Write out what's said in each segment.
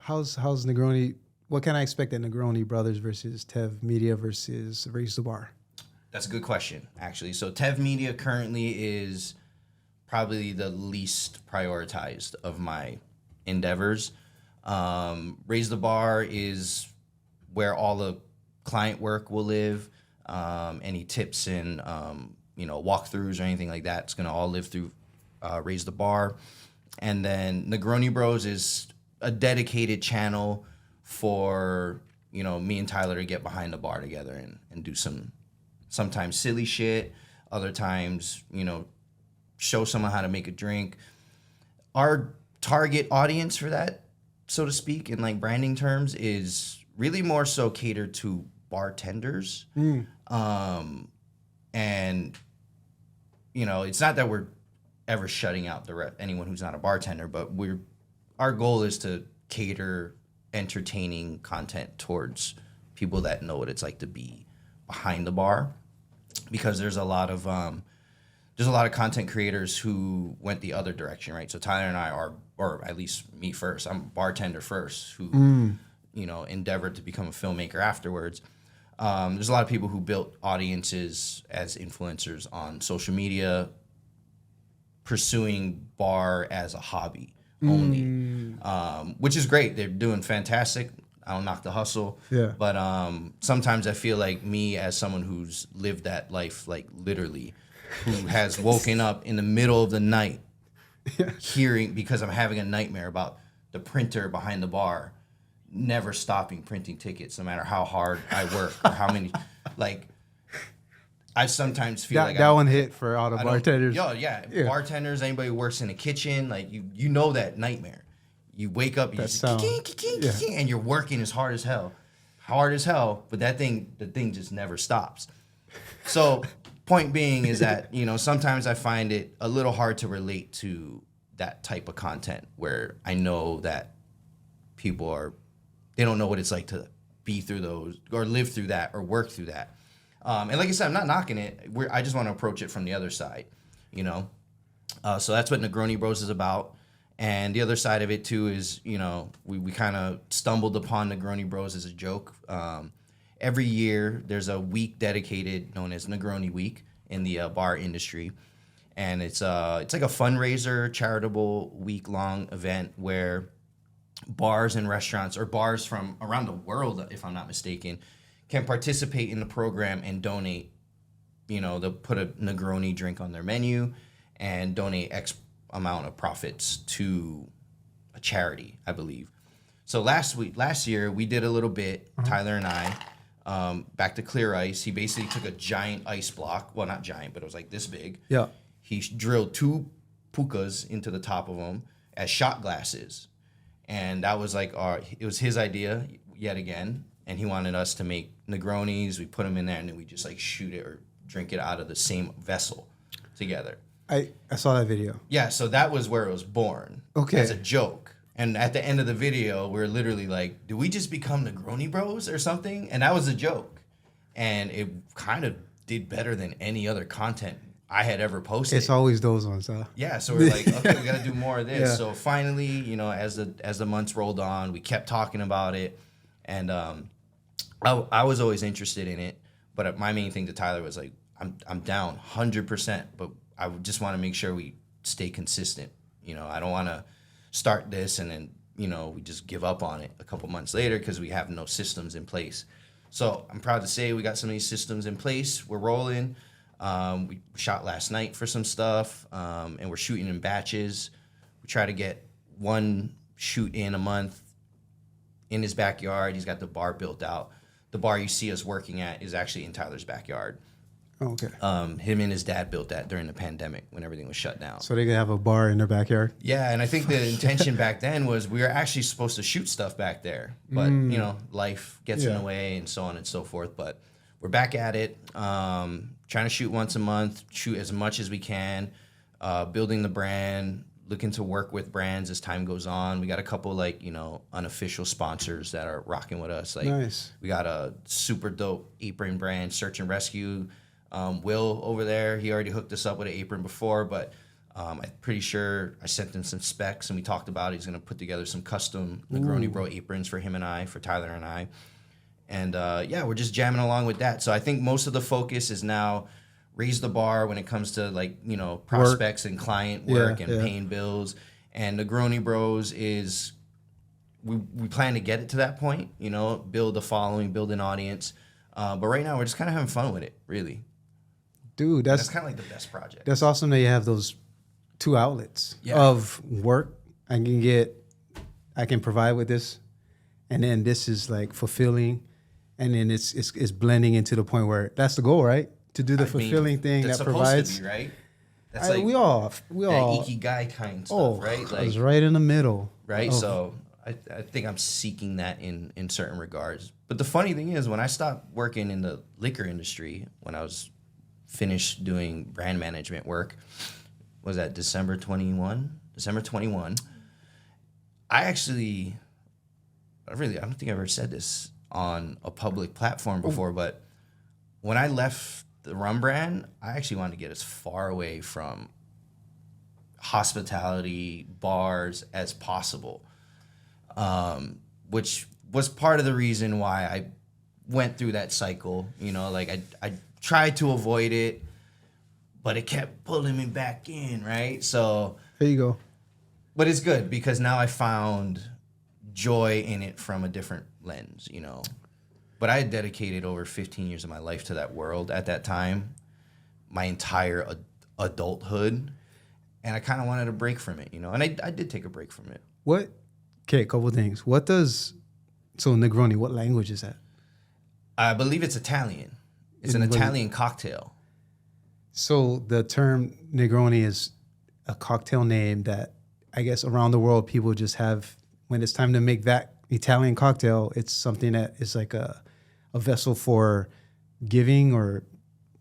how's Negroni? What can I expect at Negroni Brothers versus Tev Media versus Raise the Bar? That's a good question, actually. So Tev Media currently is probably the least prioritized of my endeavors. Raise the Bar is where all the client work will live. Any tips and walkthroughs or anything like that, it's gonna all live through Raise the Bar. And then Negroni Bros is a dedicated channel for me and Tyler to get behind the bar together and do sometimes silly shit, other times show someone how to make a drink. Our target audience for that, so to speak, in like branding terms, is really more so catered to bartenders. And it's not that we're ever shutting out anyone who's not a bartender, but our goal is to cater entertaining content towards people that know what it's like to be behind the bar, because there's a lot of content creators who went the other direction, right? So Tyler and I are, or at least me first, I'm a bartender first, who endeavored to become a filmmaker afterwards. There's a lot of people who built audiences as influencers on social media, pursuing bar as a hobby only, which is great. They're doing fantastic. I don't knock the hustle. Yeah. But sometimes I feel like me, as someone who's lived that life, like literally, who has woken up in the middle of the night hearing, because I'm having a nightmare about the printer behind the bar never stopping printing tickets, no matter how hard I work or how many, like, I sometimes feel like that one hit for all the bartenders. Yeah. Bartenders, anybody who works in the kitchen, like you know that nightmare. You wake up, you just and you're working as hard as hell, but the thing just never stops. So, point being is that sometimes I find it a little hard to relate to that type of content where I know that people they don't know what it's like to be through those or live through that or work through that. And like I said, I'm not knocking it. I just want to approach it from the other side, So that's what Negroni Bros is about. And the other side of it, too, is, we kind of stumbled upon Negroni Bros as a joke. Every year, there's a week dedicated, known as Negroni Week, in the bar industry. And it's like a fundraiser, charitable, week-long event where bars and restaurants, or bars from around the world, if I'm not mistaken, can participate in the program and donate. They'll put a Negroni drink on their menu and donate X amount of profits to a charity, I believe. So last year, we did a little bit, Tyler and I, back to Clear Ice. He basically took a giant ice block. Well, not giant, but it was like this big. Yeah. He drilled 2 pukas into the top of them as shot glasses. And that was like it was his idea yet again. And he wanted us to make Negronis. We put them in there, and then we just like shoot it or drink it out of the same vessel together. I saw that video. Yeah, so that was where it was born. Okay. As a joke. And at the end of the video, we're literally like, "Do we just become Negroni Bros or something?" And that was a joke. And it kind of did better than any other content I had ever posted. It's always those ones, huh? Yeah, so we're like, okay, we got to do more of this. Yeah. So finally, as the months rolled on, we kept talking about it. And I was always interested in it. But my main thing to Tyler was like, I'm down 100%, but I just want to make sure we stay consistent. I don't want to start this and then, we just give up on it a couple months later because we have no systems in place. So I'm proud to say we got some of these systems in place. We're rolling. We shot last night for some stuff, and we're shooting in batches. We try to get one shoot in a month in his backyard. He's got the bar built out. The bar you see us working at is actually in Tyler's backyard. Okay. Him and his dad built that during the pandemic when everything was shut down. So they could have a bar in their backyard? Yeah, and I think the intention back then was we were actually supposed to shoot stuff back there. But, life gets in the way and so on and so forth. But we're back at it, trying to shoot once a month, shoot as much as we can, building the brand, looking to work with brands as time goes on. We got a couple unofficial sponsors that are rocking with us. Nice. We got a super dope apron brand, Search and Rescue. Will over there, he already hooked us up with an apron before, but I'm pretty sure I sent him some specs, and we talked about he's going to put together some custom Negroni Bro aprons for him and I, for Tyler and I. And yeah, we're just jamming along with that. So I think most of the focus is now raise the bar when it comes to, like, you know, prospects and client work and paying bills. And Negroni Bros is, we plan to get it to that point, you know, build a following, build an audience. But right now we're just kind of having fun with it, really. Dude, that's kind of like the best project. That's awesome that you have those 2 outlets of work. I can provide with this, and then this is like fulfilling, and then it's blending into the point where that's the goal, right? To do the fulfilling thing that provides. To be, right? That's like we all ikigai kind stuff, right? Like, I was right in the middle, right? So I think I'm seeking that in certain regards. But the funny thing is, when I stopped working in the liquor industry, when I was finished doing brand management work, was that December 21? I don't think I've ever said this on a public platform before, but when I left the rum brand, I actually wanted to get as far away from hospitality, bars as possible, which was part of the reason why I went through that cycle. You know, like I tried to avoid it, but it kept pulling me back in, right? So there you go. But it's good because now I found joy in it from a different lens, you know. But I had dedicated over 15 years of my life to that world at that time, my entire adulthood, and I kind of wanted a break from it, you know. And I did take a break from it. Okay, a couple of things. So Negroni, what language is that? I believe it's Italian. It's an Italian cocktail. So the term Negroni is a cocktail name that I guess around the world people just have, when it's time to make that Italian cocktail, it's something that is like a vessel for giving, or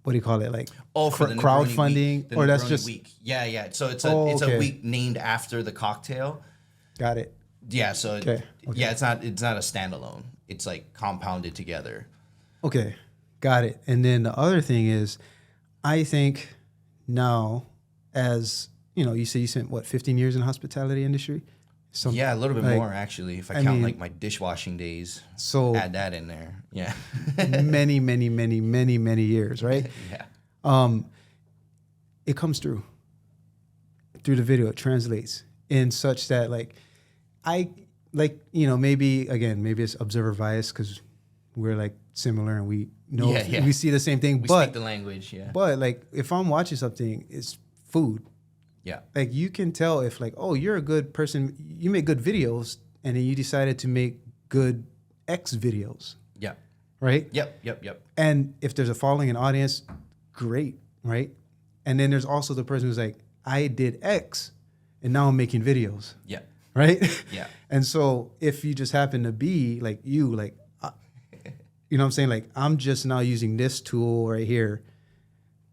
what do you call it? Like for the crowdfunding, or that's just week. Yeah. So it's a week named after the cocktail. Got it. Yeah. So yeah, it's not a standalone. It's like compounded together. Okay, got it. And then the other thing is, I think now, as you know, you say you spent 15 years in the hospitality industry? Yeah, a little bit more actually, if I count like my dishwashing days. So add that in there. Yeah. many years, right? Yeah. It comes through the video. It translates in such that maybe it's observer bias because we're like similar and we know we see the same thing. We speak the language, yeah. But like if I'm watching something, it's food. Yeah. Like you can tell if like, oh, you're a good person, you make good videos, and then you decided to make good X videos. Yeah. Right? Yep. And if there's a following and audience, great, right? And then there's also the person who's like, I did X and now I'm making videos. Yeah. Right? Yeah. And so if you just happen to be like you know what I'm saying? Like I'm just now using this tool right here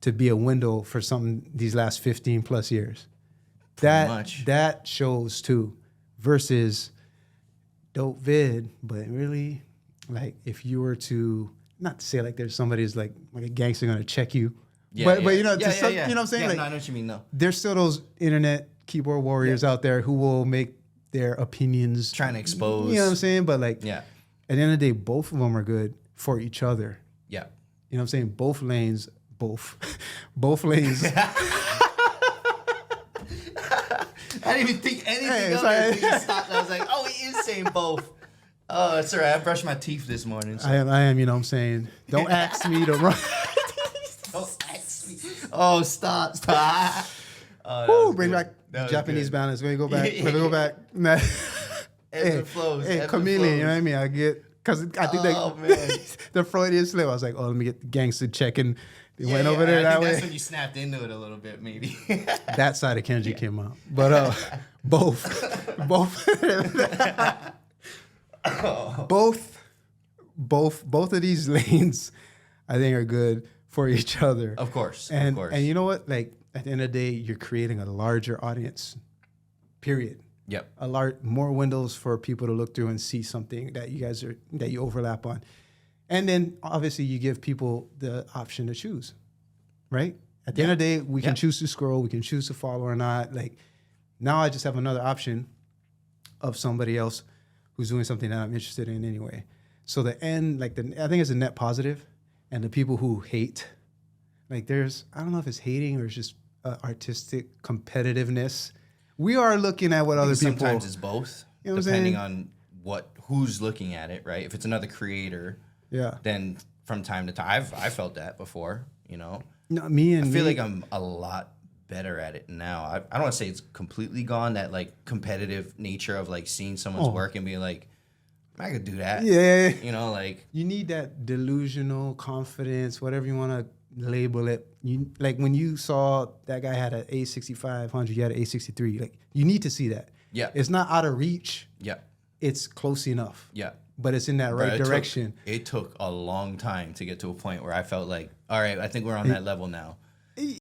to be a window for something these last 15 plus years. That shows too, versus dope vid, but really, like if you were to, not to say like there's somebody who's like a gangster gonna check you, but you know, you know what I'm saying? Yeah, like, no, I know what you mean though. There's still those internet keyboard warriors out there who will make their opinions trying to expose. You know what I'm saying? But like, yeah, at the end of the day, both of them are good for each other. Yeah. You know what I'm saying? Both lanes. I didn't even think anything of it. You stopped. I was like, oh, he is saying both. Oh, it's all right. I brushed my teeth this morning. So. I am, you know what I'm saying? Don't ask me to run. Don't ask me. Oh, stop. Bring back Japanese balance. Let me go back. Hey, chameleon, you know what I mean? I get, because I think the Freudian slip, I was like, oh, let me get the gangster checking. They went over there that way. That's when you snapped into it a little bit, maybe. That side of Kenji came out, but both of these lanes, I think, are good for each other. Of course, and you know what? Like at the end of the day, you're creating a larger audience. Period. Yep. More windows for people to look through and see something that you overlap on. And then obviously you give people the option to choose, right? At the end of the day, we can choose to scroll, we can choose to follow or not. Like now I just have another option of somebody else who's doing something that I'm interested in anyway. So the end, like I think it's a net positive, and the people who hate, like I don't know if it's hating or it's just artistic competitiveness. We are looking at what other people. Sometimes it's both, you know depending on who's looking at it, right? If it's another creator, then from time to time, I felt that before, you know. No, I feel like I'm a lot better at it now. I don't want to say it's completely gone, that like competitive nature of like seeing someone's work and being like, I could do that. Yeah. You know, like. You need that delusional confidence, whatever you want to label it. You like when you saw that guy had an A6500, you had an A63. Like you need to see that. Yeah. It's not out of reach. Yeah. It's close enough. Yeah. But it's in that right direction. It took a long time to get to a point where I felt like, all right, I think we're on that level now.